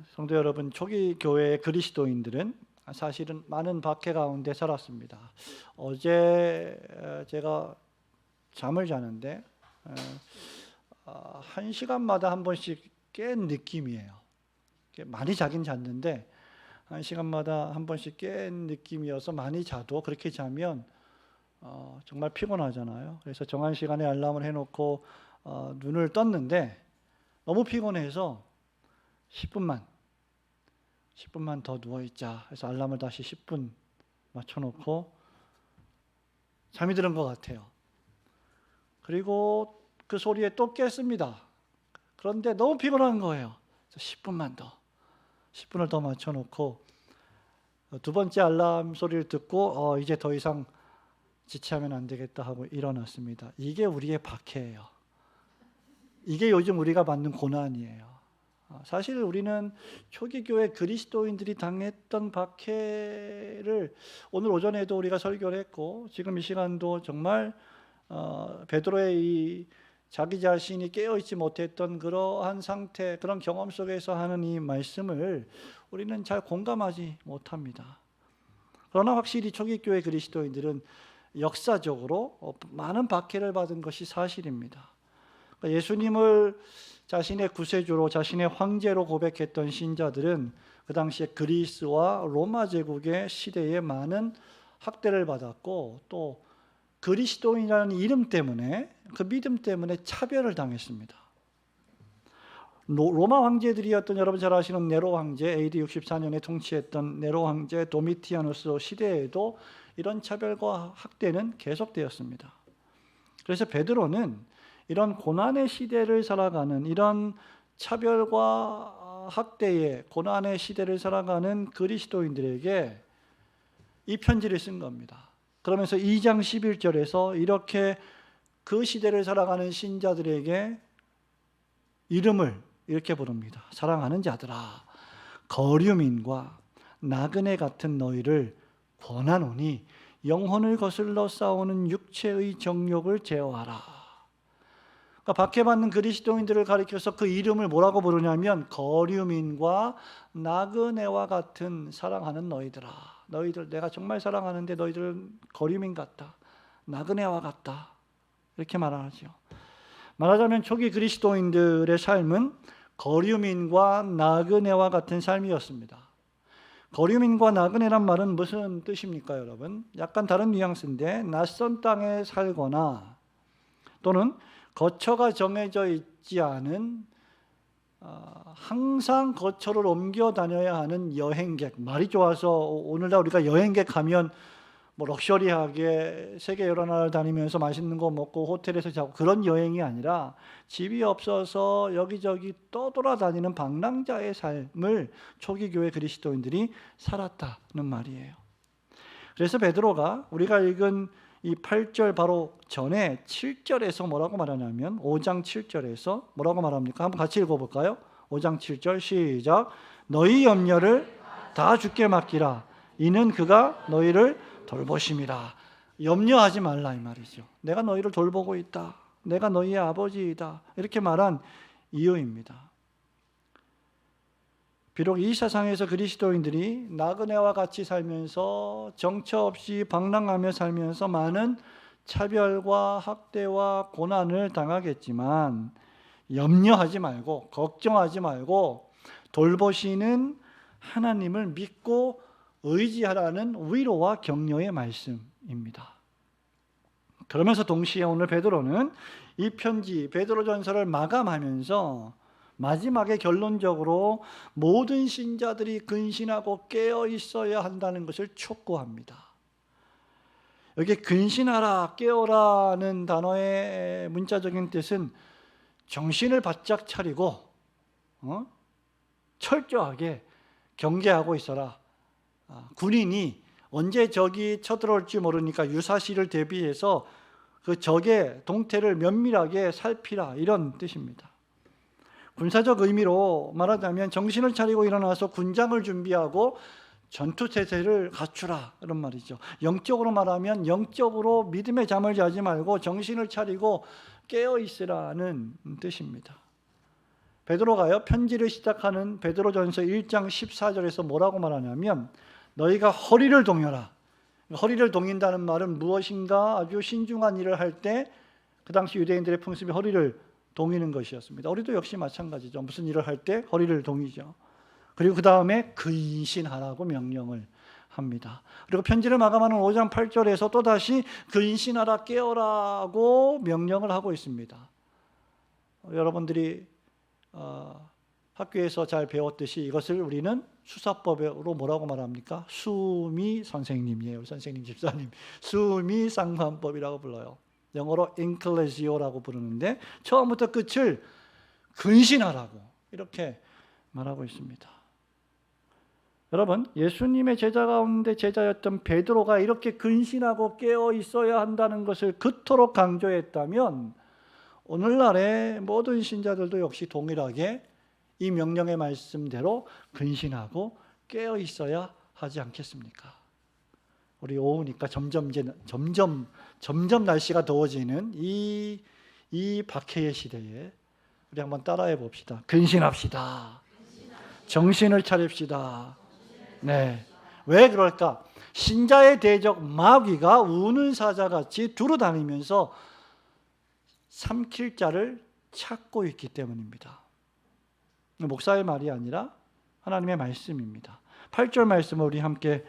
성도 여러분, 초기 교회의 그리스도인들은 사실은 많은 박해 가운데 살았습니다. 어제 제가 잠을 자는데 1시간마다 한 번씩 깬 느낌이에요. 많이 자긴 잤는데 1시간마다 한 번씩 깬 느낌이어서, 많이 자도 그렇게 자면 정말 피곤하잖아요. 그래서 정한 시간에 알람을 해놓고 눈을 떴는데 너무 피곤해서 10분만 더 누워있자 해서 알람을 다시 10분 맞춰놓고 잠이 드는 것 같아요. 그리고 그 소리에 또 깼습니다. 그런데 너무 피곤한 거예요. 10분을 더 맞춰놓고 두 번째 알람 소리를 듣고 이제 더 이상 지체하면 안 되겠다 하고 일어났습니다. 이게 우리의 박해예요. 이게 요즘 우리가 받는 고난이에요. 사실 우리는 초기 교회 그리스도인들이 당했던 박해를 오늘 오전에도 우리가 설교를 했고, 지금 이 시간도 정말 베드로의 이 자기 자신이 깨어있지 못했던 그러한 상태, 그런 경험 속에서 하는 이 말씀을 우리는 잘 공감하지 못합니다. 그러나 확실히 초기 교회 그리스도인들은 역사적으로 많은 박해를 받은 것이 사실입니다. 예수님을 자신의 구세주로, 자신의 황제로 고백했던 신자들은 그 당시에 그리스와 로마 제국의 시대에 많은 학대를 받았고, 또 그리스도인이라는 이름 때문에, 그 믿음 때문에 차별을 당했습니다. 로마 황제들이었던, 여러분 잘 아시는 네로 황제, AD 64년에 통치했던 네로 황제 도미티아누스 시대에도 이런 차별과 학대는 계속되었습니다. 그래서 베드로는 이런 고난의 시대를 살아가는, 이런 차별과 학대의 고난의 시대를 살아가는 그리스도인들에게 이 편지를 쓴 겁니다. 그러면서 2장 11절에서 이렇게 그 시대를 살아가는 신자들에게 이름을 이렇게 부릅니다. 사랑하는 자들아, 거류민과 나그네 같은 너희를 권하노니 영혼을 거슬러 싸우는 육체의 정욕을 제어하라. 그러니까 박해받는 그리스도인들을 가리켜서 그 이름을 뭐라고 부르냐면, 거류민과 나그네와 같은 사랑하는 너희들아. 너희들 내가 정말 사랑하는데 너희들은 거류민 같다, 나그네와 같다, 이렇게 말하죠. 말하자면 초기 그리스도인들의 삶은 거류민과 나그네와 같은 삶이었습니다. 거류민과 나그네란 말은 무슨 뜻입니까, 여러분? 약간 다른 뉘앙스인데, 낯선 땅에 살거나 또는 거처가 정해져 있지 않은, 항상 거처를 옮겨 다녀야 하는 여행객. 말이 좋아서 오늘날 우리가 여행객 하면 럭셔리하게 세계 여러 나라를 다니면서 맛있는 거 먹고 호텔에서 자고 그런 여행이 아니라, 집이 없어서 여기저기 떠돌아다니는 방랑자의 삶을 초기 교회 그리스도인들이 살았다는 말이에요. 그래서 베드로가 우리가 읽은 이 8절 바로 전에 7절에서 뭐라고 말하냐면, 5장 7절에서 뭐라고 말합니까? 한번 같이 읽어볼까요? 5장 7절 시작. 너희 염려를 다 주께 맡기라. 이는 그가 너희를 돌보심이라. 염려하지 말라 이 말이죠. 내가 너희를 돌보고 있다, 내가 너희의 아버지이다, 이렇게 말한 이유입니다. 비록 이 세상에서 그리스도인들이 나그네와 같이 살면서 정처 없이 방랑하며 살면서 많은 차별과 학대와 고난을 당하겠지만, 염려하지 말고 걱정하지 말고 돌보시는 하나님을 믿고 의지하라는 위로와 격려의 말씀입니다. 그러면서 동시에 오늘 베드로는 이 편지 베드로전서를 마감하면서 마지막에 결론적으로 모든 신자들이 근신하고 깨어 있어야 한다는 것을 촉구합니다. 여기 근신하라, 깨어라는 단어의 문자적인 뜻은 정신을 바짝 차리고 철저하게 경계하고 있어라. 군인이 언제 적이 쳐들어올지 모르니까 유사시를 대비해서 그 적의 동태를 면밀하게 살피라, 이런 뜻입니다. 군사적 의미로 말하자면 정신을 차리고 일어나서 군장을 준비하고 전투태세를 갖추라, 이런 말이죠. 영적으로 말하면 영적으로 믿음의 잠을 자지 말고 정신을 차리고 깨어 있으라는 뜻입니다. 베드로가요, 편지를 시작하는 베드로전서 1장 14절에서 뭐라고 말하냐면 너희가 허리를 동여라. 허리를 동인다는 말은 무엇인가 아주 신중한 일을 할 때 그 당시 유대인들의 풍습이 허리를 동이는 것이었습니다. 우리도 역시 마찬가지죠. 무슨 일을 할 때 허리를 동이죠. 그리고 그 다음에 근신하라고 명령을 합니다. 그리고 편지를 마감하는 5장 8절에서 또다시 근신하라 깨어라고 명령을 하고 있습니다. 여러분들이 학교에서 잘 배웠듯이 이것을 우리는 수사법으로 뭐라고 말합니까? 수미 선생님이에요. 선생님, 집사님. 수미 상관법이라고 불러요. 영어로 인클레지오라고 부르는데 처음부터 끝을 근신하라고 이렇게 말하고 있습니다. 여러분, 예수님의 제자 가운데 제자였던 베드로가 이렇게 근신하고 깨어 있어야 한다는 것을 그토록 강조했다면 오늘날의 모든 신자들도 역시 동일하게 이 명령의 말씀대로 근신하고 깨어 있어야 하지 않겠습니까? 우리 오후니까 점점 날씨가 더워지는 이 박해의 시대에 우리 한번 따라해 봅시다. 근신합시다. 정신을 차립시다. 네. 왜 그럴까? 신자의 대적 마귀가 우는 사자같이 두루다니면서 삼킬 자를 찾고 있기 때문입니다. 목사의 말이 아니라 하나님의 말씀입니다. 8절 말씀을 우리 함께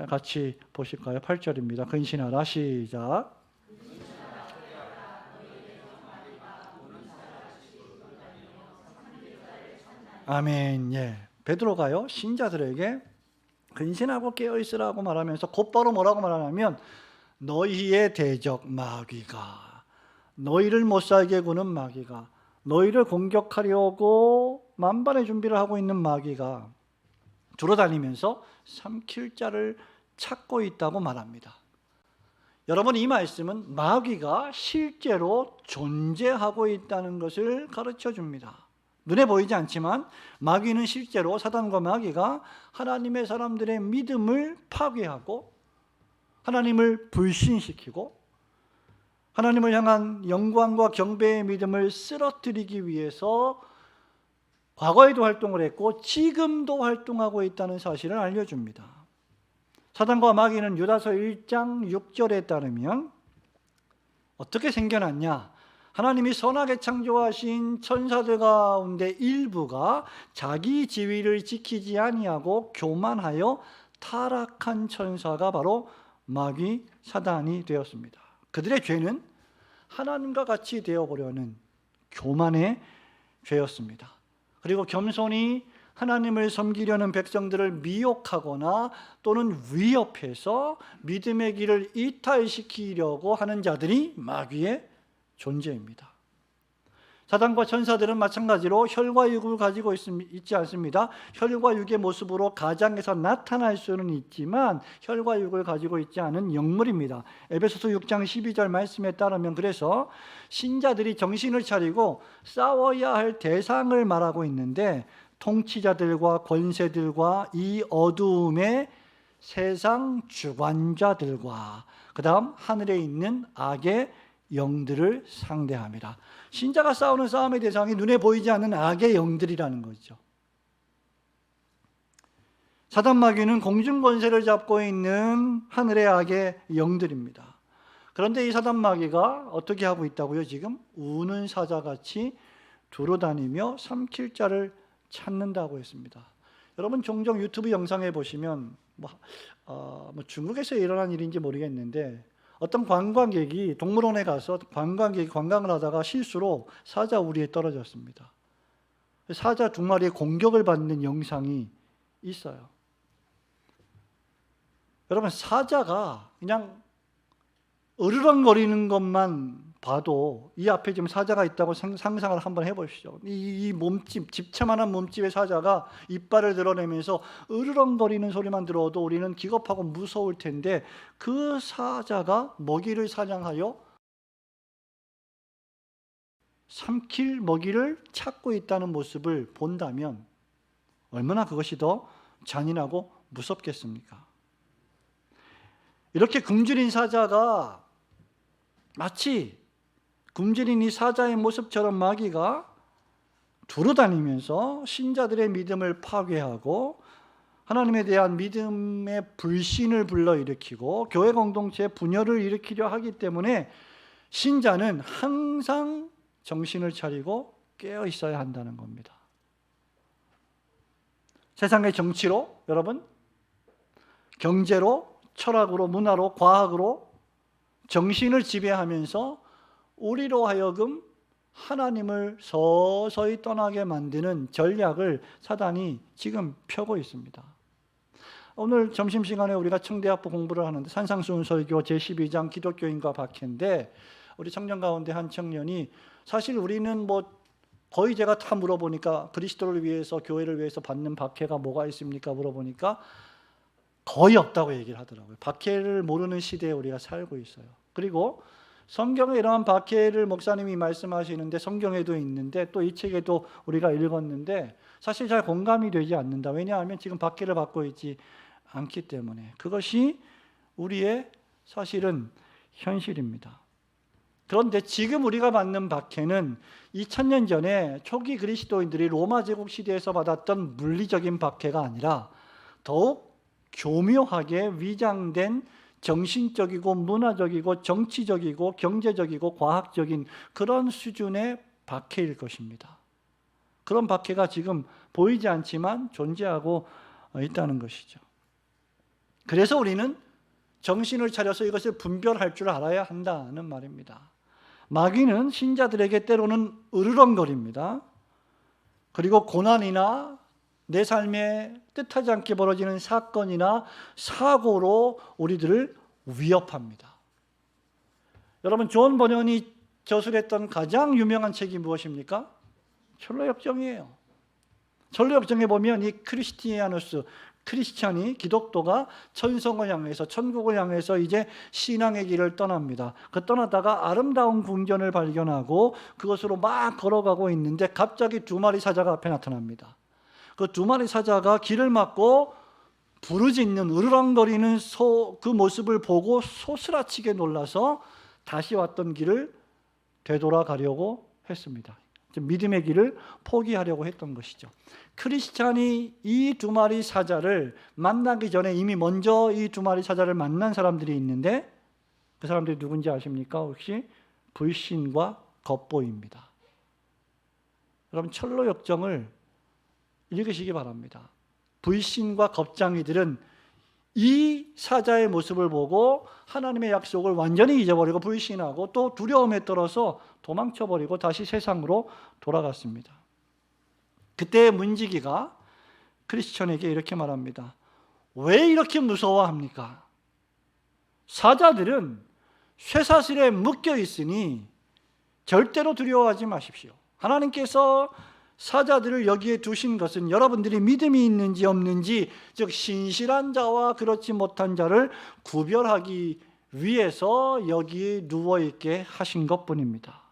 같이 보실까요? 8절입니다. 근신하라. 시작. 아멘. 예. 베드로가요, 신자들에게 근신하고 깨어있으라고 말하면서 곧바로 뭐라고 말하냐면 너희의 대적 마귀가, 너희를 못살게 구는 마귀가, 너희를 공격하려고 만반의 준비를 하고 있는 마귀가 돌아다니면서 삼킬 자를 찾고 있다고 말합니다. 여러분, 이 말씀은 마귀가 실제로 존재하고 있다는 것을 가르쳐 줍니다. 눈에 보이지 않지만 마귀는 실제로, 사단과 마귀가 하나님의 사람들의 믿음을 파괴하고 하나님을 불신시키고 하나님을 향한 영광과 경배의 믿음을 쓰러뜨리기 위해서 과거에도 활동을 했고 지금도 활동하고 있다는 사실을 알려줍니다. 사단과 마귀는 유다서 1장 6절에 따르면 어떻게 생겨났냐? 하나님이 선하게 창조하신 천사들 가운데 일부가 자기 지위를 지키지 아니하고 교만하여 타락한 천사가 바로 마귀 사단이 되었습니다. 그들의 죄는 하나님과 같이 되어보려는 교만의 죄였습니다. 그리고 겸손히 하나님을 섬기려는 백성들을 미혹하거나 또는 위협해서 믿음의 길을 이탈시키려고 하는 자들이 마귀의 존재입니다. 사단과 천사들은 마찬가지로 혈과 육을 가지고 있지 않습니다. 혈과 육의 모습으로 가장에서 나타날 수는 있지만 혈과 육을 가지고 있지 않은 영물입니다. 에베소서 6장 12절 말씀에 따르면 그래서 신자들이 정신을 차리고 싸워야 할 대상을 말하고 있는데 통치자들과 권세들과 이 어두움의 세상 주관자들과 그 다음 하늘에 있는 악의 영들을 상대합니다. 신자가 싸우는 싸움의 대상이 눈에 보이지 않는 악의 영들이라는 거죠. 사단 마귀는 공중 권세를 잡고 있는 하늘의 악의 영들입니다. 그런데 이 사단 마귀가 어떻게 하고 있다고요? 지금 우는 사자같이 두루다니며 삼킬 자를 찾는다고 했습니다. 여러분 종종 유튜브 영상에 보시면 중국에서 일어난 일인지 모르겠는데 어떤 관광객이 동물원에 가서 관광을 하다가 실수로 사자 우리에 떨어졌습니다. 사자 2마리의 공격을 받는 영상이 있어요. 여러분, 사자가 그냥 으르렁거리는 것만 봐도 이 앞에 지금 사자가 있다고 상상을 한번 해보시죠. 이 몸집, 집차만한 몸집의 사자가 이빨을 드러내면서 으르렁거리는 소리만 들어도 우리는 기겁하고 무서울 텐데 그 사자가 먹이를 사냥하여 삼킬 먹이를 찾고 있다는 모습을 본다면 얼마나 그것이 더 잔인하고 무섭겠습니까? 이렇게 굶주린 사자가 마치 굶주린 이 사자의 모습처럼 마귀가 두루다니면서 신자들의 믿음을 파괴하고 하나님에 대한 믿음의 불신을 불러일으키고 교회 공동체의 분열을 일으키려 하기 때문에 신자는 항상 정신을 차리고 깨어 있어야 한다는 겁니다. 세상의 정치로, 여러분, 경제로, 철학으로, 문화로, 과학으로 정신을 지배하면서 우리로 하여금 하나님을 서서히 떠나게 만드는 전략을 사단이 지금 펴고 있습니다. 오늘 점심시간에 우리가 청대학부 공부를 하는데 산상수훈설교 제12장 기독교인과 박해인데 우리 청년 가운데 한 청년이 사실 우리는 거의 제가 다 물어보니까 그리스도를 위해서 교회를 위해서 받는 박해가 뭐가 있습니까? 물어보니까 거의 없다고 얘기를 하더라고요. 박해를 모르는 시대에 우리가 살고 있어요. 그리고 성경에 이러한 박해를 목사님이 말씀하시는데 성경에도 있는데 또 이 책에도 우리가 읽었는데 사실 잘 공감이 되지 않는다. 왜냐하면 지금 박해를 받고 있지 않기 때문에 그것이 우리의 사실은 현실입니다. 그런데 지금 우리가 받는 박해는 2000년 전에 초기 그리스도인들이 로마 제국 시대에서 받았던 물리적인 박해가 아니라 더욱 교묘하게 위장된 정신적이고 문화적이고 정치적이고 경제적이고 과학적인 그런 수준의 박해일 것입니다. 그런 박해가 지금 보이지 않지만 존재하고 있다는 것이죠. 그래서 우리는 정신을 차려서 이것을 분별할 줄 알아야 한다는 말입니다. 마귀는 신자들에게 때로는 으르렁거립니다. 그리고 고난이나 내 삶에 뜻하지 않게 벌어지는 사건이나 사고로 우리들을 위협합니다. 여러분, 존 버년이 저술했던 가장 유명한 책이 무엇입니까? 철로역정이에요. 철로역정에 보면 이 크리스찬이 기독도가 천성을 향해서 천국을 향해서 이제 신앙의 길을 떠납니다. 그 떠나다가 아름다운 궁전을 발견하고 그것으로 막 걸어가고 있는데 갑자기 두 마리 사자가 앞에 나타납니다. 그 두 마리 사자가 길을 막고 부르짖는 으르렁거리는 그 모습을 보고 소스라치게 놀라서 다시 왔던 길을 되돌아가려고 했습니다. 믿음의 길을 포기하려고 했던 것이죠. 크리스찬이 이 두 마리 사자를 만나기 전에 이미 먼저 이 두 마리 사자를 만난 사람들이 있는데 그 사람들이 누군지 아십니까? 혹시 불신과 겁보입니다. 여러분, 철로역정을 읽으시기 바랍니다. 불신과 겁장이들은 이 사자의 모습을 보고 하나님의 약속을 완전히 잊어버리고 불신하고 또 두려움에 떨어서 도망쳐버리고 다시 세상으로 돌아갔습니다. 그때 문지기가 크리스천에게 이렇게 말합니다. 왜 이렇게 무서워합니까? 사자들은 쇠사슬에 묶여 있으니 절대로 두려워하지 마십시오. 하나님께서 사자들을 여기에 두신 것은 여러분들이 믿음이 있는지 없는지, 즉 신실한 자와 그렇지 못한 자를 구별하기 위해서 여기에 누워있게 하신 것뿐입니다.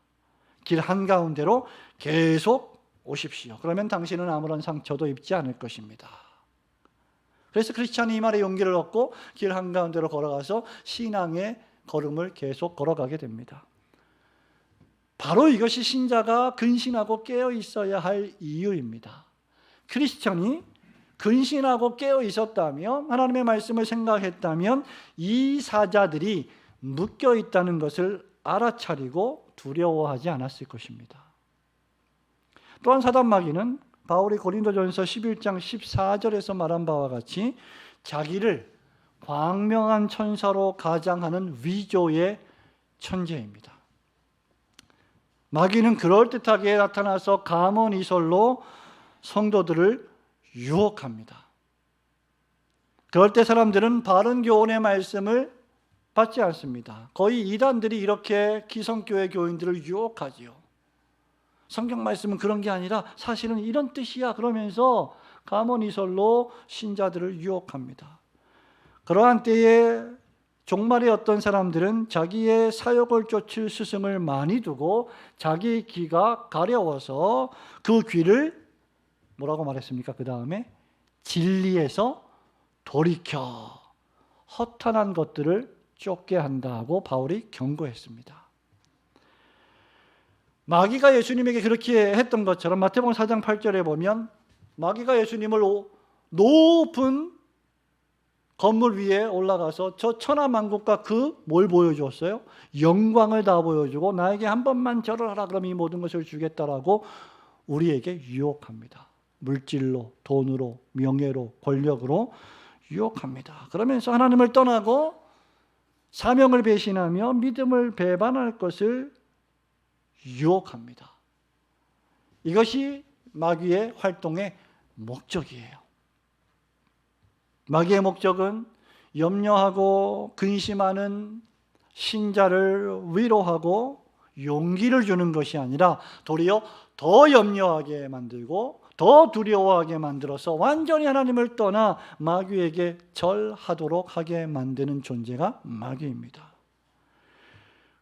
길 한가운데로 계속 오십시오. 그러면 당신은 아무런 상처도 입지 않을 것입니다. 그래서 크리스찬이 이 말에 용기를 얻고 길 한가운데로 걸어가서 신앙의 걸음을 계속 걸어가게 됩니다. 바로 이것이 신자가 근신하고 깨어 있어야 할 이유입니다. 크리스천이 근신하고 깨어 있었다면, 하나님의 말씀을 생각했다면 이 사자들이 묶여 있다는 것을 알아차리고 두려워하지 않았을 것입니다. 또한 사단 마귀는 바울이 고린도전서 11장 14절에서 말한 바와 같이 자기를 광명한 천사로 가장하는 위조의 천재입니다. 마귀는 그럴듯하게 나타나서 감언이설로 성도들을 유혹합니다. 그럴 때 사람들은 바른 교훈의 말씀을 받지 않습니다. 거의 이단들이 이렇게 기성교회 교인들을 유혹하지요. 성경 말씀은 그런 게 아니라 사실은 이런 뜻이야 그러면서 감언이설로 신자들을 유혹합니다. 그러한 때에 종말의 어떤 사람들은 자기의 사역을 쫓을 스승을 많이 두고 자기의 귀가 가려워서 그 귀를 뭐라고 말했습니까? 그 다음에 진리에서 돌이켜 허탄한 것들을 쫓게 한다고 바울이 경고했습니다. 마귀가 예수님에게 그렇게 했던 것처럼 마태복음 4장 8절에 보면 마귀가 예수님을 높은 건물 위에 올라가서 저 천하만국과 그 뭘 보여주었어요? 영광을 다 보여주고 나에게 한 번만 절을 하라 그러면 이 모든 것을 주겠다라고 우리에게 유혹합니다. 물질로, 돈으로, 명예로, 권력으로 유혹합니다. 그러면서 하나님을 떠나고 사명을 배신하며 믿음을 배반할 것을 유혹합니다. 이것이 마귀의 활동의 목적이에요. 마귀의 목적은 염려하고 근심하는 신자를 위로하고 용기를 주는 것이 아니라 도리어 더 염려하게 만들고 더 두려워하게 만들어서 완전히 하나님을 떠나 마귀에게 절하도록 하게 만드는 존재가 마귀입니다.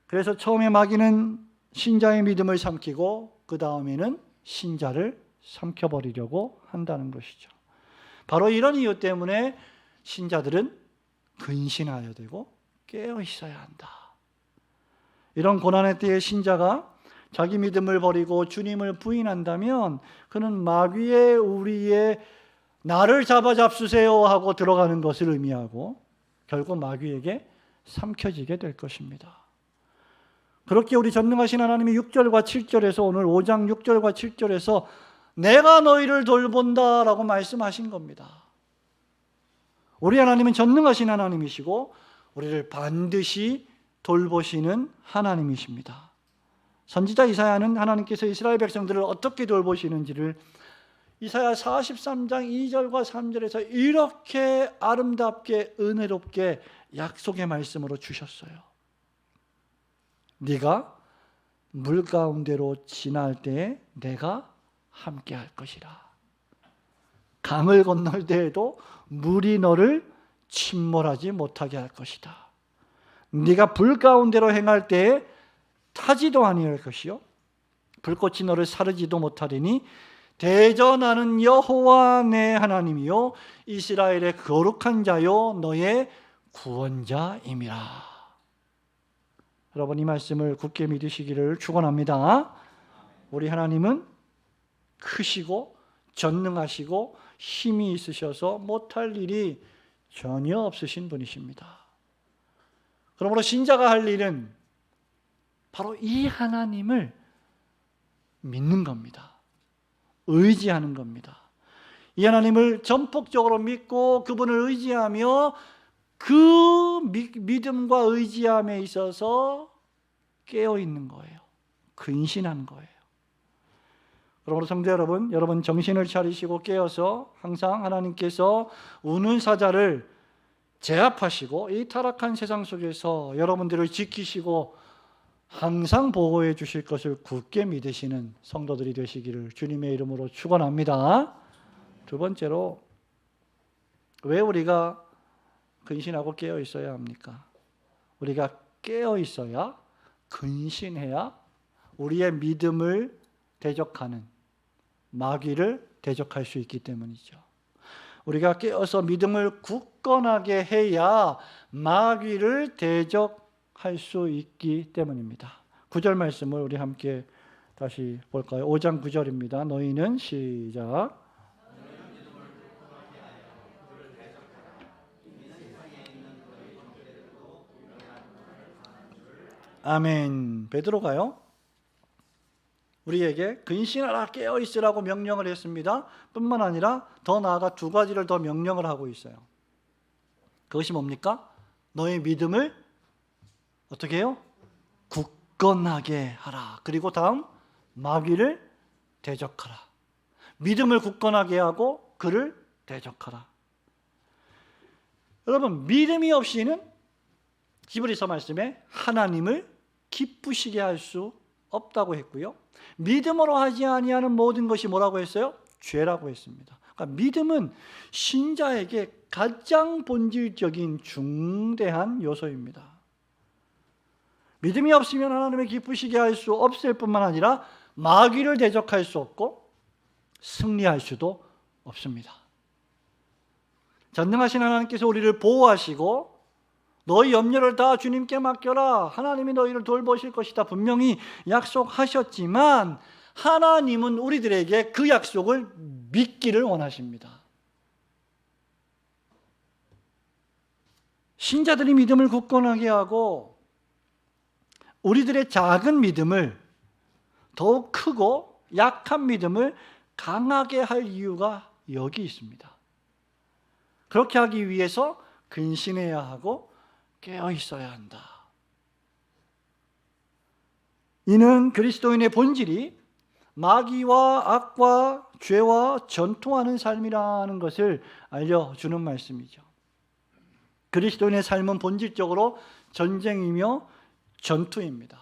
그래서 처음에 마귀는 신자의 믿음을 삼키고 그 다음에는 신자를 삼켜버리려고 한다는 것이죠. 바로 이런 이유 때문에 신자들은 근신하여야 되고 깨어 있어야 한다. 이런 고난의 때에 신자가 자기 믿음을 버리고 주님을 부인한다면 그는 마귀의 우리의 나를 잡아잡수세요 하고 들어가는 것을 의미하고 결국 마귀에게 삼켜지게 될 것입니다. 그렇게 우리 전능하신 하나님이 6절과 7절에서 오늘 5장 6절과 7절에서 내가 너희를 돌본다 라고 말씀하신 겁니다. 우리 하나님은 전능하신 하나님이시고 우리를 반드시 돌보시는 하나님이십니다. 선지자 이사야는 하나님께서 이스라엘 백성들을 어떻게 돌보시는지를 이사야 43장 2절과 3절에서 이렇게 아름답게 은혜롭게 약속의 말씀으로 주셨어요. 네가 물 가운데로 지날 때에 내가 함께 할 것이라. 강을 건널 때에도 물이 너를 침몰하지 못하게 할 것이다. 네가 불 가운데로 행할 때에 타지도 아니할 것이요 불꽃이 너를 사르지도 못하리니 대저 나는 여호와 내 하나님이요 이스라엘의 거룩한 자요 너의 구원자임이라. 여러분 이 말씀을 굳게 믿으시기를 축원합니다. 우리 하나님은 크시고 전능하시고 힘이 있으셔서 못할 일이 전혀 없으신 분이십니다. 그러므로 신자가 할 일은 바로 이 하나님을 믿는 겁니다. 의지하는 겁니다. 이 하나님을 전폭적으로 믿고 그분을 의지하며 그 믿음과 의지함에 있어서 깨어있는 거예요. 근신한 거예요. 그러므로 성도 여러분, 여러분 정신을 차리시고 깨어서 항상 하나님께서 우는 사자를 제압하시고 이 타락한 세상 속에서 여러분들을 지키시고 항상 보호해 주실 것을 굳게 믿으시는 성도들이 되시기를 주님의 이름으로 축원합니다. 두 번째로 왜 우리가 근신하고 깨어 있어야 합니까? 우리가 깨어 있어야 근신해야 우리의 믿음을 대적하는 마귀를 대적할 수 있기 때문이죠. 우리가 깨어서 믿음을 굳건하게 해야 마귀를 대적할 수 있기 때문입니다. 9절 말씀을 우리 함께 다시 볼까요? 5장 9절입니다. 너희는 시작. 아멘. 베드로가요 우리에게 근신하라 깨어있으라고 명령을 했습니다. 뿐만 아니라 더 나아가 두 가지를 더 명령을 하고 있어요. 그것이 뭡니까? 너의 믿음을 어떻게 해요? 굳건하게 하라. 그리고 다음 마귀를 대적하라. 믿음을 굳건하게 하고 그를 대적하라. 여러분 믿음이 없이는 히브리서 말씀에 하나님을 기쁘시게 할 수 없다고 했고요. 믿음으로 하지 아니하는 모든 것이 뭐라고 했어요? 죄라고 했습니다. 그러니까 믿음은 신자에게 가장 본질적인 중대한 요소입니다. 믿음이 없으면 하나님을 기쁘시게 할 수 없을 뿐만 아니라 마귀를 대적할 수 없고 승리할 수도 없습니다. 전능하신 하나님께서 우리를 보호하시고 너희 염려를 다 주님께 맡겨라. 하나님이 너희를 돌보실 것이다. 분명히 약속하셨지만 하나님은 우리들에게 그 약속을 믿기를 원하십니다. 신자들이 믿음을 굳건하게 하고 우리들의 작은 믿음을 더욱 크고 약한 믿음을 강하게 할 이유가 여기 있습니다. 그렇게 하기 위해서 근신해야 하고 깨어 있어야 한다. 이는 그리스도인의 본질이 마귀와 악과 죄와 전투하는 삶이라는 것을 알려주는 말씀이죠. 그리스도인의 삶은 본질적으로 전쟁이며 전투입니다.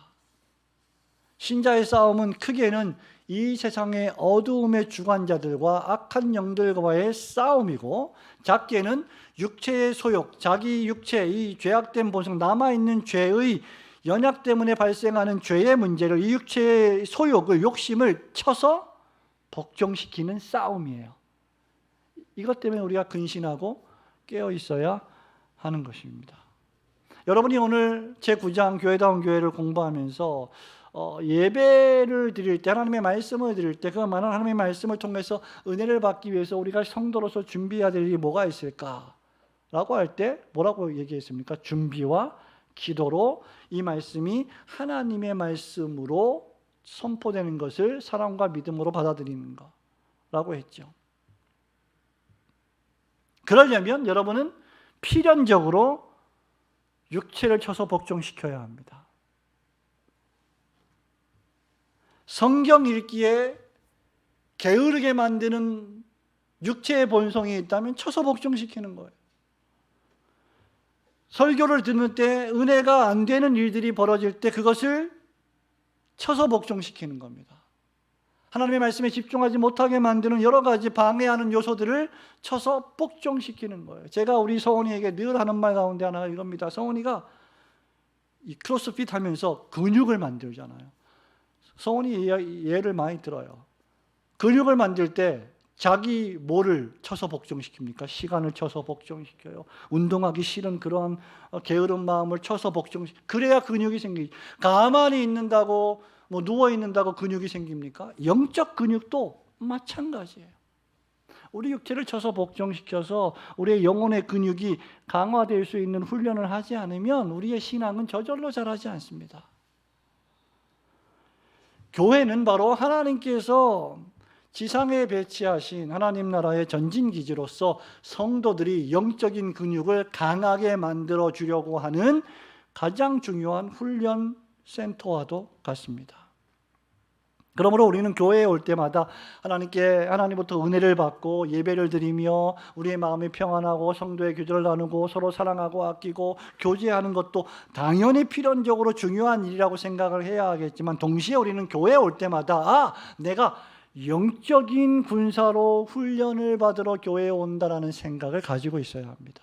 신자의 싸움은 크게는 이 세상의 어두움의 주관자들과 악한 영들과의 싸움이고, 작게는 육체의 소욕, 자기 육체, 이 죄악된 본성, 남아있는 죄의 연약 때문에 발생하는 죄의 문제를, 이 육체의 소욕을, 욕심을 쳐서 복종시키는 싸움이에요. 이것 때문에 우리가 근신하고 깨어 있어야 하는 것입니다. 여러분이 오늘 제9장 교회다운 교회를 공부하면서 예배를 드릴 때, 하나님의 말씀을 드릴 때, 그 많은 하나님의 말씀을 통해서 은혜를 받기 위해서 우리가 성도로서 준비해야 될 일이 뭐가 있을까? 라고 할 때 뭐라고 얘기했습니까? 준비와 기도로 이 말씀이 하나님의 말씀으로 선포되는 것을 사랑과 믿음으로 받아들이는 거라고 했죠. 그러려면 여러분은 필연적으로 육체를 쳐서 복종시켜야 합니다. 성경 읽기에 게으르게 만드는 육체의 본성이 있다면 쳐서 복종시키는 거예요. 설교를 듣는 때 은혜가 안 되는 일들이 벌어질 때 그것을 쳐서 복종시키는 겁니다. 하나님의 말씀에 집중하지 못하게 만드는 여러 가지 방해하는 요소들을 쳐서 복종시키는 거예요. 제가 우리 서원이에게 늘 하는 말 가운데 하나가 이겁니다. 서원이가 이 크로스핏 하면서 근육을 만들잖아요. 서원이 예를 많이 들어요. 근육을 만들 때 자기 뭐를 쳐서 복종시킵니까? 시간을 쳐서 복종시켜요. 운동하기 싫은 그러한 게으른 마음을 쳐서 복종시켜요. 그래야 근육이 생기죠. 가만히 있는다고, 누워 있는다고 근육이 생깁니까? 영적 근육도 마찬가지예요. 우리 육체를 쳐서 복종시켜서 우리의 영혼의 근육이 강화될 수 있는 훈련을 하지 않으면 우리의 신앙은 저절로 자라지 않습니다. 교회는 바로 하나님께서 지상에 배치하신 하나님 나라의 전진기지로서 성도들이 영적인 근육을 강하게 만들어 주려고 하는 가장 중요한 훈련 센터와도 같습니다. 그러므로 우리는 교회에 올 때마다 하나님부터 은혜를 받고 예배를 드리며 우리의 마음이 평안하고 성도의 교제를 나누고 서로 사랑하고 아끼고 교제하는 것도 당연히 필연적으로 중요한 일이라고 생각을 해야 하겠지만, 동시에 우리는 교회에 올 때마다 내가 영적인 군사로 훈련을 받으러 교회에 온다라는 생각을 가지고 있어야 합니다.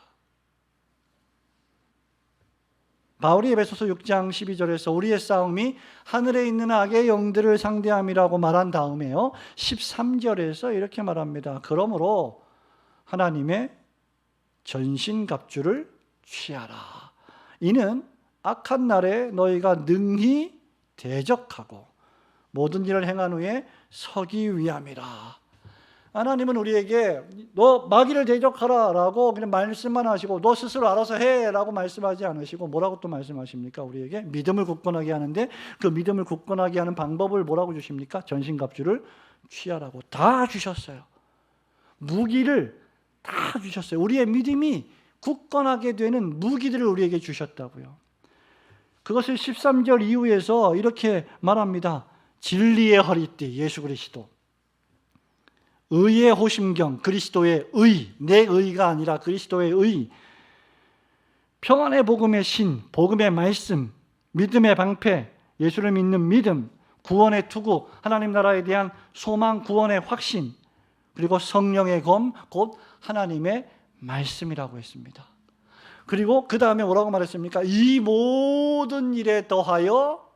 바울이 에베소서 6장 12절에서 우리의 싸움이 하늘에 있는 악의 영들을 상대함이라고 말한 다음에요, 13절에서 이렇게 말합니다. 그러므로 하나님의 전신갑주를 취하라. 이는 악한 날에 너희가 능히 대적하고 모든 일을 행한 후에 서기 위함이라. 하나님은 우리에게 너 마귀를 대적하라 라고 그냥 말씀만 하시고 너 스스로 알아서 해 라고 말씀하지 않으시고 뭐라고 또 말씀하십니까? 우리에게 믿음을 굳건하게 하는데 그 믿음을 굳건하게 하는 방법을 뭐라고 주십니까? 전신갑주를 취하라고 다 주셨어요. 무기를 다 주셨어요. 우리의 믿음이 굳건하게 되는 무기들을 우리에게 주셨다고요. 그것을 13절 이후에서 이렇게 말합니다. 진리의 허리띠 예수 그리스도, 의의 호심경 그리스도의 의, 내 의가 아니라 그리스도의 의, 평안의 복음의 신, 복음의 말씀, 믿음의 방패, 예수를 믿는 믿음, 구원의 투구, 하나님 나라에 대한 소망, 구원의 확신, 그리고 성령의 검, 곧 하나님의 말씀이라고 했습니다. 그리고 그 다음에 뭐라고 말했습니까? 이 모든 일에 더하여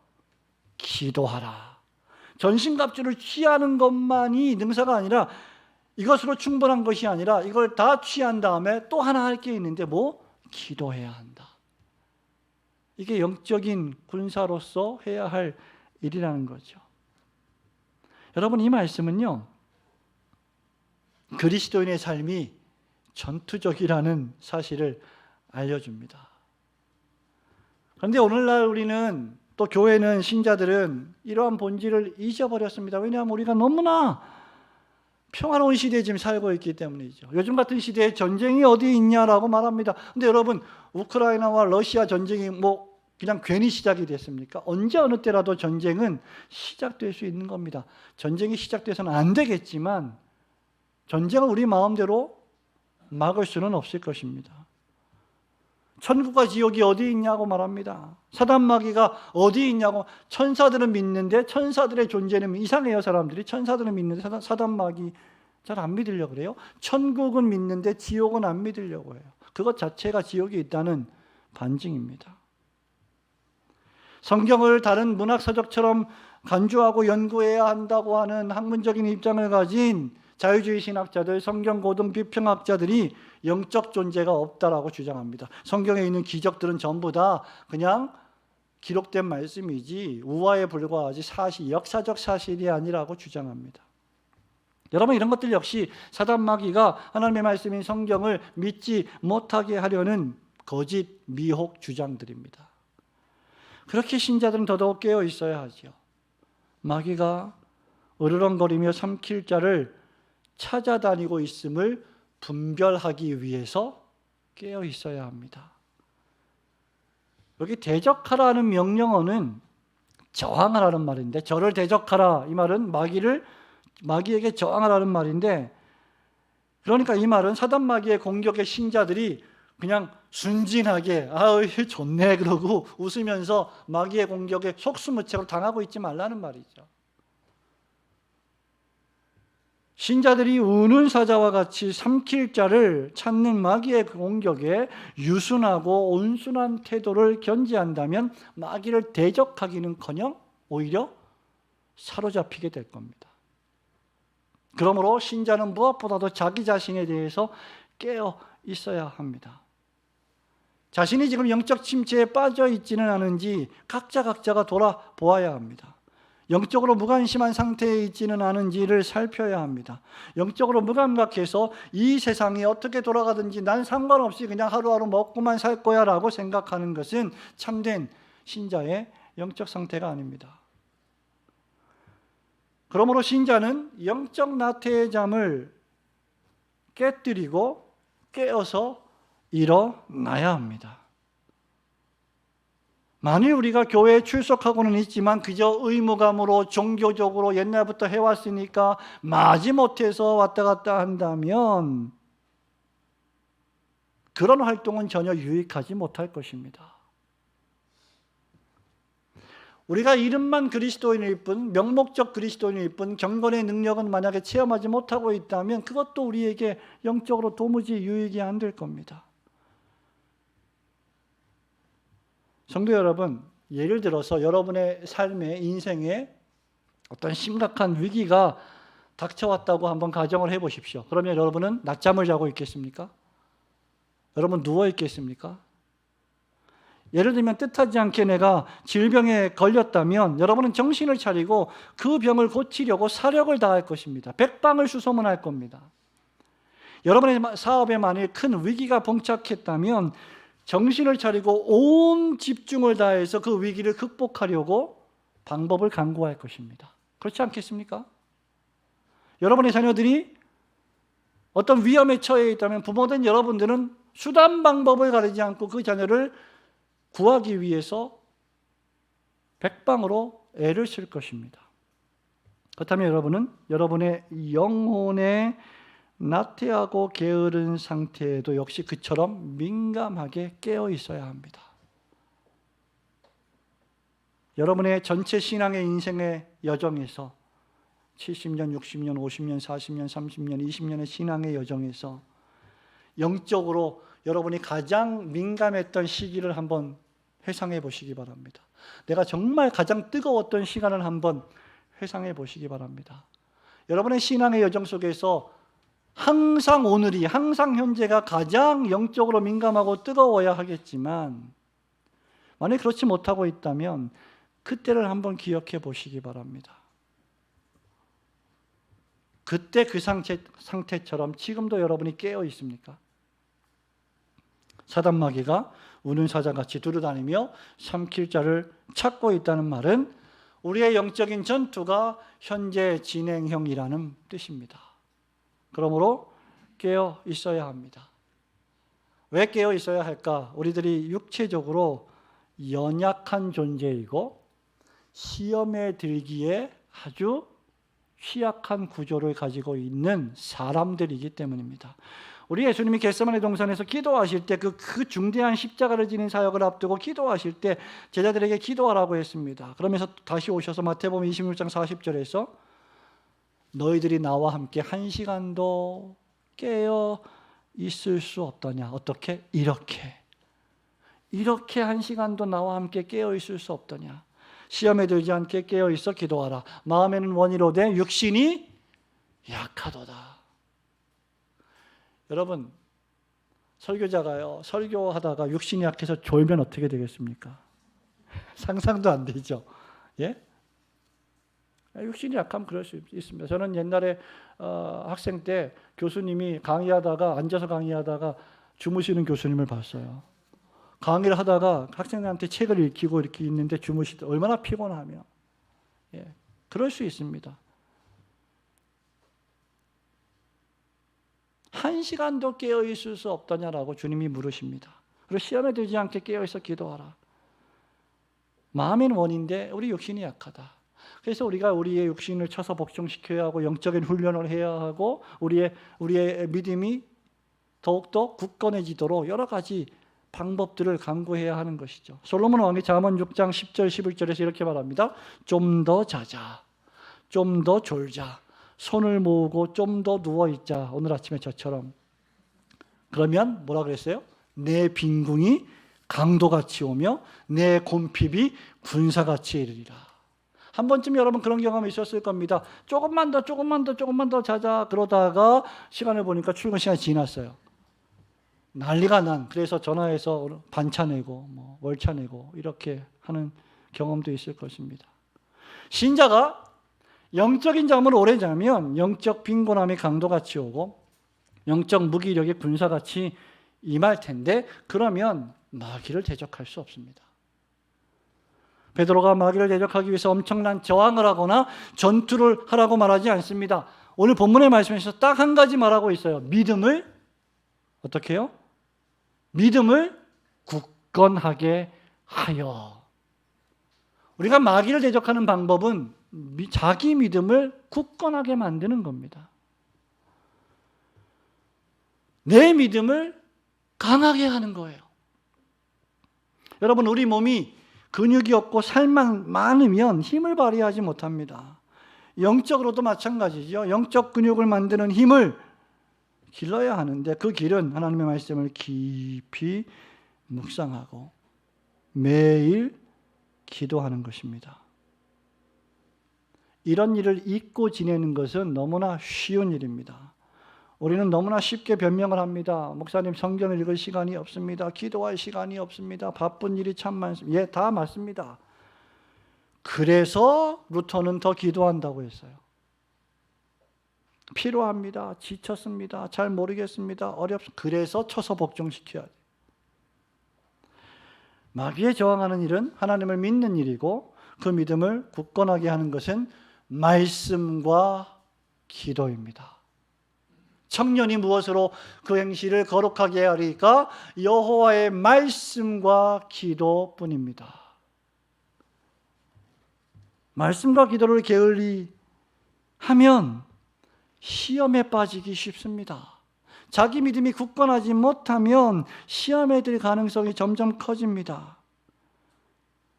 기도하라. 전신갑주를 취하는 것만이 능사가 아니라, 이것으로 충분한 것이 아니라 이걸 다 취한 다음에 또 하나 할 게 있는데 기도해야 한다. 이게 영적인 군사로서 해야 할 일이라는 거죠. 여러분, 이 말씀은요, 그리스도인의 삶이 전투적이라는 사실을 알려줍니다. 그런데 오늘날 우리는, 또 교회는, 신자들은 이러한 본질을 잊어버렸습니다. 왜냐하면 우리가 너무나 평화로운 시대에 지금 살고 있기 때문이죠. 요즘 같은 시대에 전쟁이 어디 있냐라고 말합니다. 근데 여러분, 우크라이나와 러시아 전쟁이 그냥 괜히 시작이 됐습니까? 언제 어느 때라도 전쟁은 시작될 수 있는 겁니다. 전쟁이 시작돼서는 안 되겠지만 전쟁을 우리 마음대로 막을 수는 없을 것입니다. 천국과 지옥이 어디 있냐고 말합니다. 사단 마귀가 어디 있냐고. 천사들은 믿는데, 천사들의 존재는 이상해요. 사람들이 천사들은 믿는데 사단 마귀 잘 안 믿으려고 그래요. 천국은 믿는데 지옥은 안 믿으려고 해요. 그것 자체가 지옥이 있다는 반증입니다. 성경을 다른 문학 서적처럼 간주하고 연구해야 한다고 하는 학문적인 입장을 가진 자유주의 신학자들, 성경 고등 비평학자들이 영적 존재가 없다라고 주장합니다. 성경에 있는 기적들은 전부 다 그냥 기록된 말씀이지 우화에 불과하지 역사적 사실이 아니라고 주장합니다. 여러분, 이런 것들 역시 사단 마귀가 하나님의 말씀인 성경을 믿지 못하게 하려는 거짓 미혹 주장들입니다. 그렇게 신자들은 더더욱 깨어 있어야 하죠. 마귀가 으르렁거리며 삼킬 자를 찾아다니고 있음을 분별하기 위해서 깨어 있어야 합니다. 여기 대적하라는 명령어는 저항하라는 말인데, 저를 대적하라, 이 말은 마귀에게 저항하라는 말인데, 그러니까 이 말은 사단 마귀의 공격에 신자들이 그냥 순진하게 좋네 그러고 웃으면서 마귀의 공격에 속수무책으로 당하고 있지 말라는 말이죠. 신자들이 우는 사자와 같이 삼킬 자를 찾는 마귀의 공격에 유순하고 온순한 태도를 견지한다면 마귀를 대적하기는커녕 오히려 사로잡히게 될 겁니다. 그러므로 신자는 무엇보다도 자기 자신에 대해서 깨어 있어야 합니다. 자신이 지금 영적 침체에 빠져 있지는 않은지 각자가 돌아보아야 합니다. 영적으로 무관심한 상태에 있지는 않은지를 살펴야 합니다. 영적으로 무감각해서 이 세상이 어떻게 돌아가든지 난 상관없이 그냥 하루하루 먹고만 살 거야 라고 생각하는 것은 참된 신자의 영적 상태가 아닙니다. 그러므로 신자는 영적 나태의 잠을 깨뜨리고 깨어서 일어나야 합니다. 만일 우리가 교회에 출석하고는 있지만 그저 의무감으로 종교적으로 옛날부터 해왔으니까 마지못해서 왔다 갔다 한다면 그런 활동은 전혀 유익하지 못할 것입니다. 우리가 이름만 그리스도인일 뿐, 명목적 그리스도인일 뿐 경건의 능력은 만약에 체험하지 못하고 있다면 그것도 우리에게 영적으로 도무지 유익이 안 될 겁니다. 성도 여러분, 예를 들어서 여러분의 삶에, 인생에 어떤 심각한 위기가 닥쳐왔다고 한번 가정을 해보십시오. 그러면 여러분은 낮잠을 자고 있겠습니까? 여러분 누워 있겠습니까? 예를 들면 뜻하지 않게 내가 질병에 걸렸다면 여러분은 정신을 차리고 그 병을 고치려고 사력을 다할 것입니다. 백방을수소문할 겁니다. 여러분의 사업에 만일 큰 위기가 봉착했다면 정신을 차리고 온 집중을 다해서 그 위기를 극복하려고 방법을 강구할 것입니다. 그렇지 않겠습니까? 여러분의 자녀들이 어떤 위험에 처해 있다면 부모된 여러분들은 수단 방법을 가리지 않고 그 자녀를 구하기 위해서 백방으로 애를 쓸 것입니다. 그렇다면 여러분은 여러분의 영혼의 나태하고 게으른 상태에도 역시 그처럼 민감하게 깨어 있어야 합니다. 여러분의 전체 신앙의 인생의 여정에서 70년, 60년, 50년, 40년, 30년, 20년의 신앙의 여정에서 영적으로 여러분이 가장 민감했던 시기를 한번 회상해 보시기 바랍니다. 내가 정말 가장 뜨거웠던 시간을 한번 회상해 보시기 바랍니다. 여러분의 신앙의 여정 속에서 항상 오늘이, 항상 현재가 가장 영적으로 민감하고 뜨거워야 하겠지만 만약에 그렇지 못하고 있다면 그때를 한번 기억해 보시기 바랍니다. 그때 그 상태처럼 지금도 여러분이 깨어 있습니까? 사단 마귀가 우는 사자같이 두루다니며 삼킬 자를 찾고 있다는 말은 우리의 영적인 전투가 현재 진행형이라는 뜻입니다. 그러므로 깨어 있어야 합니다. 왜 깨어 있어야 할까? 우리들이 육체적으로 연약한 존재이고 시험에 들기에 아주 취약한 구조를 가지고 있는 사람들이기 때문입니다. 우리 예수님이 겟세마네 동산에서 기도하실 때 그 중대한 십자가를 지닌 사역을 앞두고 기도하실 때 제자들에게 기도하라고 했습니다. 그러면서 다시 오셔서 마태복음 26장 40절에서 너희들이 나와 함께 한 시간도 깨어 있을 수 없더냐. 어떻게? 이렇게 한 시간도 나와 함께 깨어 있을 수 없더냐. 시험에 들지 않게 깨어 있어 기도하라. 마음에는 원이로되 육신이 약하도다. 여러분, 설교자가요, 설교하다가 육신이 약해서 졸면 어떻게 되겠습니까? 상상도 안 되죠. 예? 육신이 약하면 그럴 수 있습니다. 저는 옛날에 학생 때 교수님이 강의하다가 앉아서 강의하다가 주무시는 교수님을 봤어요. 강의를 하다가 학생들한테 책을 읽히고 이렇게 있는데 주무시다. 얼마나 피곤하며. 예, 그럴 수 있습니다. 한 시간도 깨어 있을 수 없더냐라고 주님이 물으십니다. 그리고 시험에 들지 않게 깨어 있어 기도하라. 마음은 원인데 우리 육신이 약하다. 그래서 우리가 우리의 육신을 쳐서 복종시켜야 하고 영적인 훈련을 해야 하고 우리의 믿음이 더욱더 굳건해지도록 여러 가지 방법들을 강구해야 하는 것이죠. 솔로몬 왕이 잠언 6장 10절 11절에서 이렇게 말합니다. 좀 더 자자, 좀 더 졸자, 손을 모으고 좀 더 누워있자. 오늘 아침에 저처럼. 그러면 뭐라 그랬어요? 내 빈궁이 강도같이 오며 내 곰핍이 군사같이 이르리라. 한 번쯤 여러분 그런 경험이 있었을 겁니다. 조금만 더 자자. 그러다가 시간을 보니까 출근 시간이 지났어요. 난리가 난. 그래서 전화해서 반차 내고 월차 내고 이렇게 하는 경험도 있을 것입니다. 신자가 영적인 잠을 오래 자면 영적 빈곤함이 강도같이 오고 영적 무기력이 군사같이 임할 텐데 그러면 마귀를 대적할 수 없습니다. 베드로가 마귀를 대적하기 위해서 엄청난 저항을 하거나 전투를 하라고 말하지 않습니다. 오늘 본문의 말씀에서 딱 한 가지 말하고 있어요. 믿음을 어떻게 해요? 믿음을 굳건하게 하여. 우리가 마귀를 대적하는 방법은 자기 믿음을 굳건하게 만드는 겁니다. 내 믿음을 강하게 하는 거예요. 여러분, 우리 몸이 근육이 없고 살만 많으면 힘을 발휘하지 못합니다. 영적으로도 마찬가지죠. 영적 근육을 만드는 힘을 길러야 하는데 그 길은 하나님의 말씀을 깊이 묵상하고 매일 기도하는 것입니다. 이런 일을 잊고 지내는 것은 너무나 쉬운 일입니다. 우리는 너무나 쉽게 변명을 합니다. 목사님, 성경을 읽을 시간이 없습니다. 기도할 시간이 없습니다. 바쁜 일이 참 많습니다. 예, 다 맞습니다. 그래서 루터는 더 기도한다고 했어요. 필요합니다. 지쳤습니다. 잘 모르겠습니다. 어렵습니다. 그래서 쳐서 복종시켜야 돼요. 마귀에 저항하는 일은 하나님을 믿는 일이고 그 믿음을 굳건하게 하는 것은 말씀과 기도입니다. 청년이 무엇으로 그 행실을 거룩하게 하리까? 여호와의 말씀과 기도뿐입니다. 말씀과 기도를 게을리 하면 시험에 빠지기 쉽습니다. 자기 믿음이 굳건하지 못하면 시험에 들 가능성이 점점 커집니다.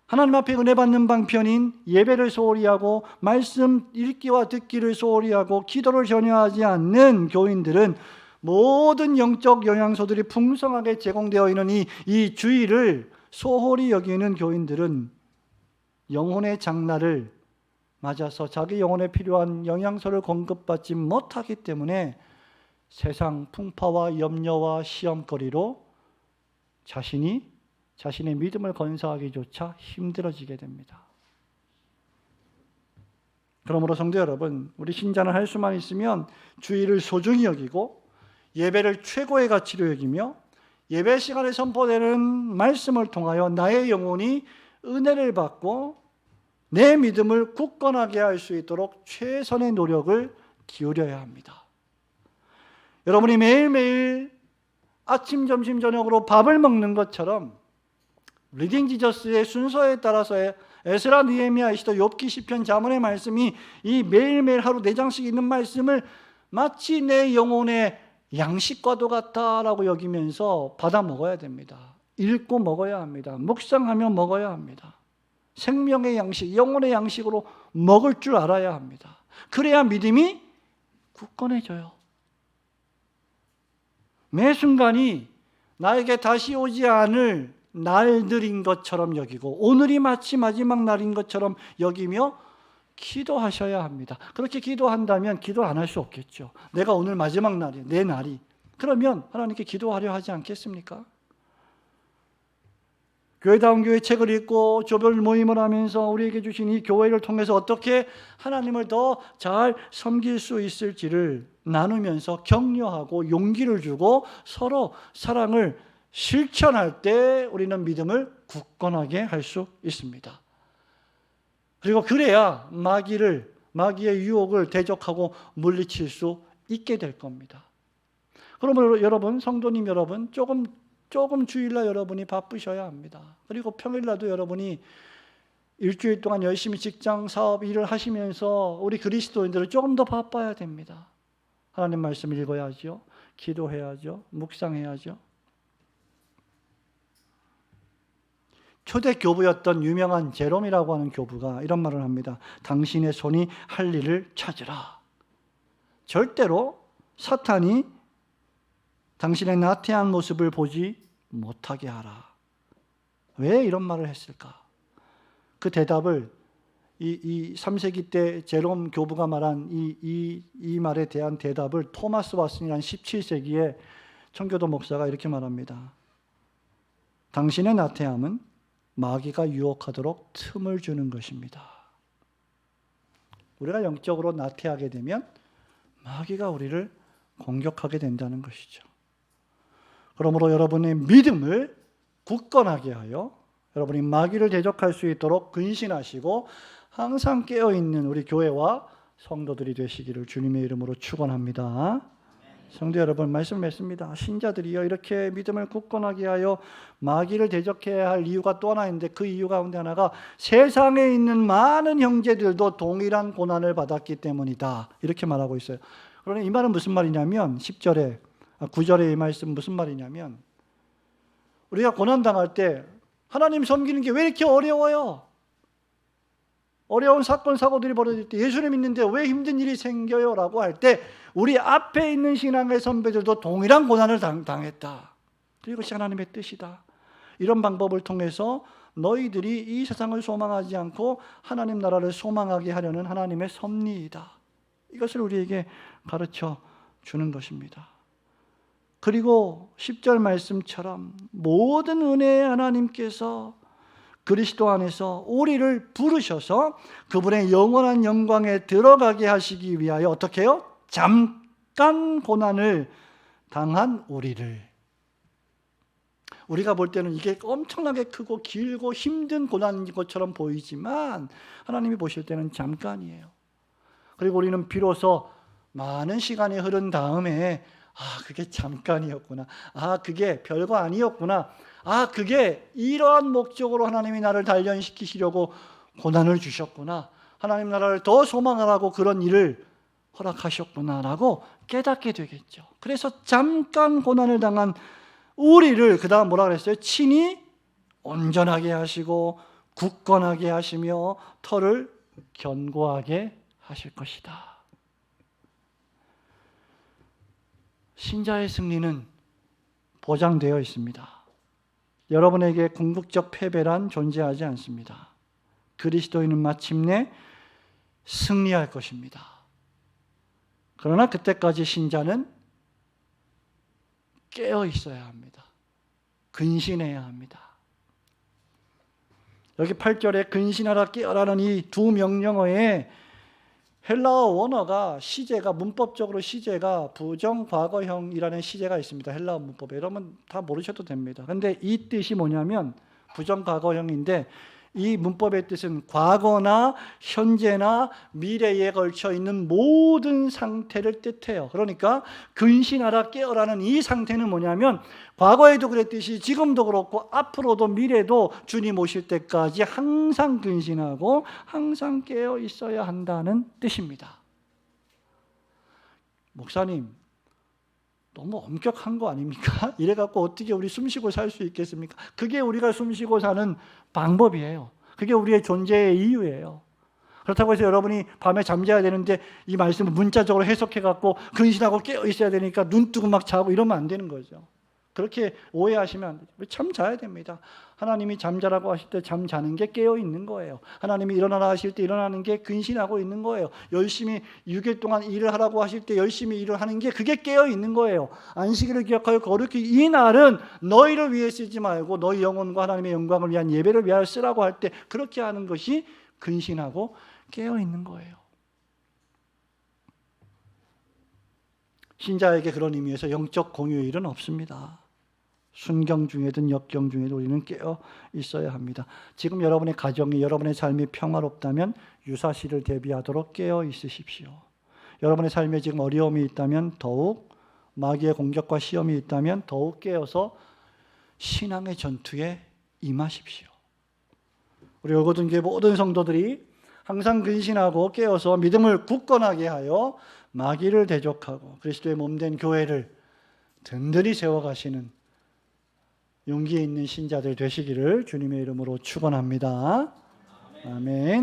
하나님 앞에 은혜 받는 방편인 예배를 소홀히 하고 말씀 읽기와 듣기를 소홀히 하고 기도를 전혀 하지 않는 교인들은 모든 영적 영양소들이 풍성하게 제공되어 있는 이 주의를 소홀히 여기는 교인들은 영혼의 장날을 맞아서 자기 영혼에 필요한 영양소를 공급받지 못하기 때문에 세상 풍파와 염려와 시험거리로 자신이 자신의 믿음을 건사하기조차 힘들어지게 됩니다. 그러므로 성도 여러분, 우리 신자는 할 수만 있으면 주일을 소중히 여기고 예배를 최고의 가치로 여기며 예배 시간에 선포되는 말씀을 통하여 나의 영혼이 은혜를 받고 내 믿음을 굳건하게 할 수 있도록 최선의 노력을 기울여야 합니다. 여러분이 매일매일 아침, 점심, 저녁으로 밥을 먹는 것처럼 리딩 지저스의 순서에 따라서 에스라, 느헤미야, 에스더, 욥기, 시편, 잠언의 말씀이 이 매일매일 하루 4장씩 있는 말씀을 마치 내 영혼의 양식과도 같다라고 여기면서 받아 먹어야 됩니다. 읽고 먹어야 합니다. 묵상하며 먹어야 합니다. 생명의 양식, 영혼의 양식으로 먹을 줄 알아야 합니다. 그래야 믿음이 굳건해져요. 매 순간이 나에게 다시 오지 않을 날들인 것처럼 여기고 오늘이 마치 마지막 날인 것처럼 여기며 기도하셔야 합니다. 그렇게 기도한다면 기도 안 할 수 없겠죠. 내가 오늘 마지막 날이에요. 내 날이. 그러면 하나님께 기도하려 하지 않겠습니까? 교회다운 교회 책을 읽고 조별 모임을 하면서 우리에게 주신 이 교회를 통해서 어떻게 하나님을 더 잘 섬길 수 있을지를 나누면서 격려하고 용기를 주고 서로 사랑을 실천할 때 우리는 믿음을 굳건하게 할 수 있습니다. 그리고 그래야 마귀의 유혹을 대적하고 물리칠 수 있게 될 겁니다. 그러므로 여러분, 성도님 여러분, 조금 주일날 여러분이 바쁘셔야 합니다. 그리고 평일날도 여러분이 일주일 동안 열심히 직장, 사업, 일을 하시면서 우리 그리스도인들은 조금 더 바빠야 됩니다. 하나님 말씀 읽어야죠. 기도해야죠. 묵상해야죠. 초대 교부였던 유명한 제롬이라고 하는 교부가 이런 말을 합니다. 당신의 손이 할 일을 찾으라. 절대로 사탄이 당신의 나태한 모습을 보지 못하게 하라. 왜 이런 말을 했을까? 그 대답을 이 3세기 때 제롬 교부가 말한 이 말에 대한 대답을 토마스 왓슨이라는 17세기의 청교도 목사가 이렇게 말합니다. 당신의 나태함은 마귀가 유혹하도록 틈을 주는 것입니다. 우리가 영적으로 나태하게 되면 마귀가 우리를 공격하게 된다는 것이죠. 그러므로 여러분의 믿음을 굳건하게 하여 여러분이 마귀를 대적할 수 있도록 근신하시고 항상 깨어있는 우리 교회와 성도들이 되시기를 주님의 이름으로 축원합니다. 성도 여러분, 말씀 맺습니다. 신자들이요, 이렇게 믿음을 굳건하게 하여 마귀를 대적해야 할 이유가 또 하나 있는데 그 이유 가운데 하나가 세상에 있는 많은 형제들도 동일한 고난을 받았기 때문이다. 이렇게 말하고 있어요. 그러나 이 말은 무슨 말이냐면 9절의 이 말씀 무슨 말이냐면 우리가 고난당할 때 하나님 섬기는 게 왜 이렇게 어려워요? 어려운 사건, 사고들이 벌어질 때 예수를 믿는데 왜 힘든 일이 생겨요? 라고 할 때 우리 앞에 있는 신앙의 선배들도 동일한 고난을 당했다. 이것이 하나님의 뜻이다. 이런 방법을 통해서 너희들이 이 세상을 소망하지 않고 하나님 나라를 소망하게 하려는 하나님의 섭리이다. 이것을 우리에게 가르쳐 주는 것입니다. 그리고 10절 말씀처럼 모든 은혜의 하나님께서 그리스도 안에서 우리를 부르셔서 그분의 영원한 영광에 들어가게 하시기 위하여 어떻게 해요? 잠깐 고난을 당한 우리를. 우리가 볼 때는 이게 엄청나게 크고 길고 힘든 고난인 것처럼 보이지만 하나님이 보실 때는 잠깐이에요. 그리고 우리는 비로소 많은 시간이 흐른 다음에 그게 잠깐이었구나. 그게 별거 아니었구나. 그게 이러한 목적으로 하나님이 나를 단련시키시려고 고난을 주셨구나. 하나님 나라를 더 소망하라고 그런 일을 허락하셨구나라고 깨닫게 되겠죠. 그래서 잠깐 고난을 당한 우리를 그 다음 뭐라 그랬어요? 친히 온전하게 하시고 굳건하게 하시며 터를 견고하게 하실 것이다. 신자의 승리는 보장되어 있습니다. 여러분에게 궁극적 패배란 존재하지 않습니다. 그리스도인은 마침내 승리할 것입니다. 그러나 그때까지 신자는 깨어 있어야 합니다. 근신해야 합니다. 여기 8절에 근신하라 깨어라는 이 두 명령어에 헬라어 원어가 시제가 문법적으로 시제가 부정과거형이라는 시제가 있습니다. 헬라어 문법에. 여러분 다 모르셔도 됩니다. 근데 이 뜻이 뭐냐면 부정과거형인데 이 문법의 뜻은 과거나 현재나 미래에 걸쳐 있는 모든 상태를 뜻해요. 그러니까 근신하라 깨어라는 이 상태는 뭐냐면 과거에도 그랬듯이 지금도 그렇고 앞으로도 미래도 주님 오실 때까지 항상 근신하고 항상 깨어 있어야 한다는 뜻입니다. 목사님, 너무 엄격한 거 아닙니까? 이래갖고 어떻게 우리 숨쉬고 살 수 있겠습니까? 그게 우리가 숨쉬고 사는 방법이에요. 그게 우리의 존재의 이유예요. 그렇다고 해서 여러분이 밤에 잠자야 되는데 이 말씀을 문자적으로 해석해갖고 근신하고 깨어 있어야 되니까 눈 뜨고 막 자고 이러면 안 되는 거죠. 그렇게 오해하시면 안 되죠. 참 자야 됩니다. 하나님이 잠자라고 하실 때 잠자는 게 깨어 있는 거예요. 하나님이 일어나라 하실 때 일어나는 게 근신하고 있는 거예요. 열심히 6일 동안 일을 하라고 하실 때 열심히 일을 하는 게 그게 깨어 있는 거예요. 안식일을 기억하여 거룩히 이 날은 너희를 위해 쓰지 말고 너희 영혼과 하나님의 영광을 위한 예배를 위하여 쓰라고 할 때 그렇게 하는 것이 근신하고 깨어 있는 거예요. 신자에게 그런 의미에서 영적 공휴일은 없습니다. 순경 중에든 역경 중에도 우리는 깨어 있어야 합니다. 지금 여러분의 가정이 여러분의 삶이 평화롭다면 유사시를 대비하도록 깨어 있으십시오. 여러분의 삶에 지금 어려움이 있다면 더욱, 마귀의 공격과 시험이 있다면 더욱 깨어서 신앙의 전투에 임하십시오. 우리 열거든교회 모든 성도들이 항상 근신하고 깨어서 믿음을 굳건하게 하여 마귀를 대적하고 그리스도의 몸된 교회를 든든히 세워가시는 용기 있는 신자들 되시기를 주님의 이름으로 축원합니다. 아멘.